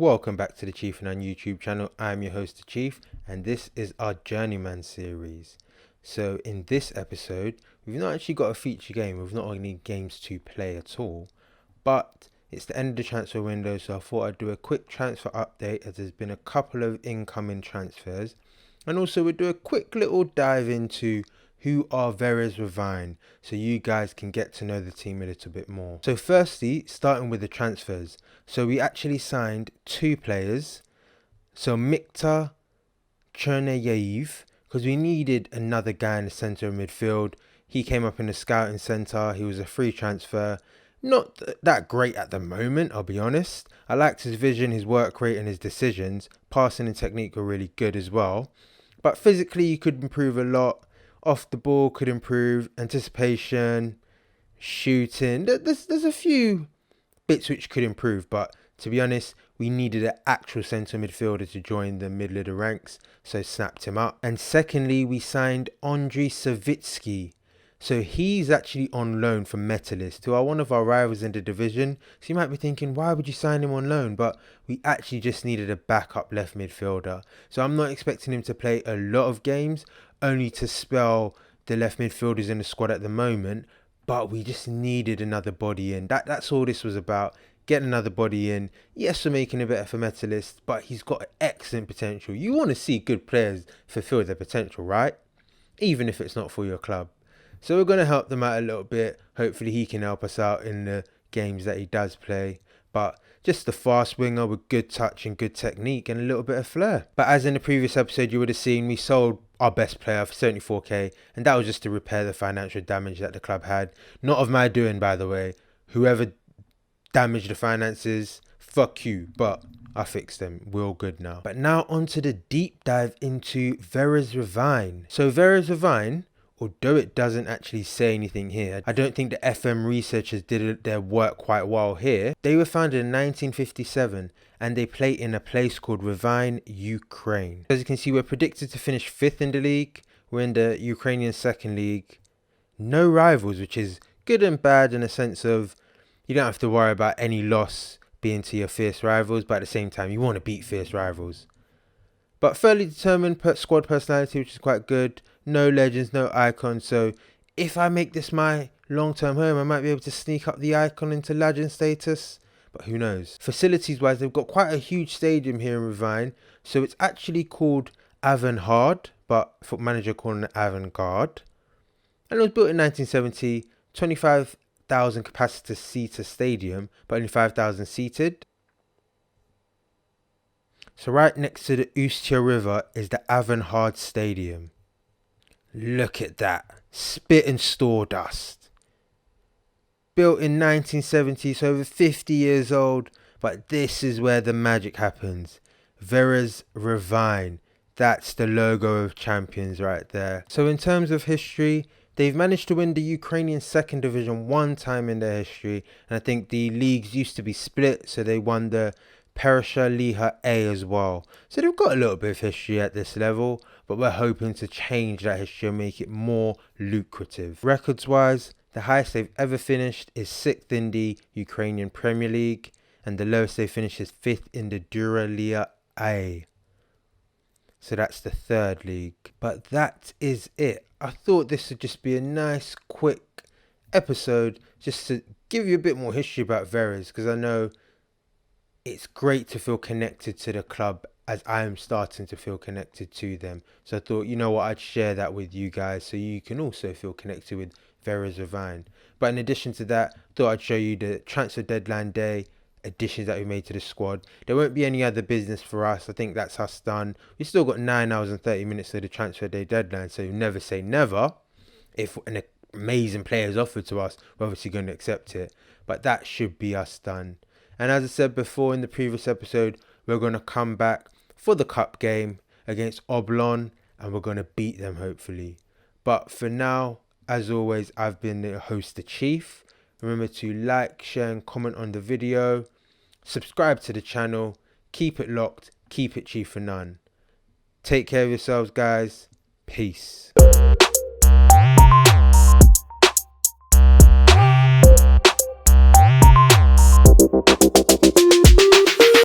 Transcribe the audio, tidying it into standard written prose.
Welcome back to the Chief and On YouTube channel. I'm your host, the Chief, and this is our Journeyman series. So in this episode, we've not actually got a feature game. We've not got any games to play at all, but it's the end of the transfer window, so I thought I'd do a quick transfer update as there's been a couple of incoming transfers, and also we'll do a quick little dive into who are Veres-Rivne, so you guys can get to know the team a little bit more. So firstly, starting with the transfers. So we actually signed two players. So Mikta Chernayev, because we needed another guy in the centre of midfield. He came up in the scouting centre. He was a free transfer. Not that great at the moment, I'll be honest. I liked his vision, his work rate and his decisions. Passing and technique were really good as well. But physically, you could improve a lot. Off the ball could improve, anticipation, shooting. There's a few bits which could improve, but to be honest, we needed an actual centre midfielder to join the middle of the ranks, so snapped him up. And secondly, we signed Andriy Savitsky. So he's actually on loan from Metalist, who are one of our rivals in the division. So you might be thinking, why would you sign him on loan? But we actually just needed a backup left midfielder. So I'm not expecting him to play a lot of games, only to spell the left midfielders in the squad at the moment. But we just needed another body in. That's all this was about. Getting another body in. Yes, we're making it better for Metalist, but he's got excellent potential. You want to see good players fulfill their potential, right? Even if it's not for your club. So we're going to help them out a little bit. Hopefully he can help us out in the games that he does play. But just a fast winger with good touch and good technique and a little bit of flair. But as in the previous episode you would have seen, we sold our best player for 74k. And that was just to repair the financial damage that the club had. Not of my doing, by the way. Whoever damaged the finances, fuck you. But I fixed them. We're all good now. But now onto the deep dive into Veres-Rivne. So Veres-Rivne, although it doesn't actually say anything here, I don't think the FM researchers did their work quite well here. They were founded in 1957 and they play in a place called Rivne, Ukraine. As you can see, we're predicted to finish 5th in the league. We're in the Ukrainian second league. No rivals, which is good and bad in a sense of you don't have to worry about any loss being to your fierce rivals, but at the same time, you want to beat fierce rivals. But fairly determined squad personality, which is quite good. No legends, no icons. So if I make this my long-term home, I might be able to sneak up the icon into legend status. But who knows? Facilities-wise, they've got quite a huge stadium here in Rivne. So it's actually called Avangard, but foot manager calling it Avangard. And it was built in 1970, 25,000 capacity seater stadium, but only 5,000 seated. So right next to the Ustya River is the Avangard Stadium. Look at that. Spit and stardust. Built in 1970, so over 50 years old. But this is where the magic happens. Veres-Rivne. That's the logo of champions right there. So in terms of history, they've managed to win the Ukrainian second division one time in their history. And I think the leagues used to be split, so they won the Perisha Liha A as well. So they've got a little bit of history at this level, but we're hoping to change that history and make it more lucrative. Records wise, the highest they've ever finished is 6th in the Ukrainian Premier League, and the lowest they finished is 5th in the Dura Liha A. So that's the third league. But that is it. I thought this would just be a nice quick episode just to give you a bit more history about Veres, because I know it's great to feel connected to the club as I am starting to feel connected to them. So I thought, you know what, I'd share that with you guys so you can also feel connected with Veres-Rivne. But in addition to that, I thought I'd show you the transfer deadline day additions that we made to the squad. There won't be any other business for us. I think that's us done. We still got 9 hours and 30 minutes to the transfer day deadline, so you never say never. If an amazing player is offered to us, we're obviously going to accept it. But that should be us done. And as I said before in the previous episode, we're going to come back for the cup game against Oblon and we're going to beat them hopefully. But for now, as always, I've been the host, the Chief. Remember to like, share and comment on the video. Subscribe to the channel. Keep it locked. Keep it Chief for none. Take care of yourselves, guys. Peace.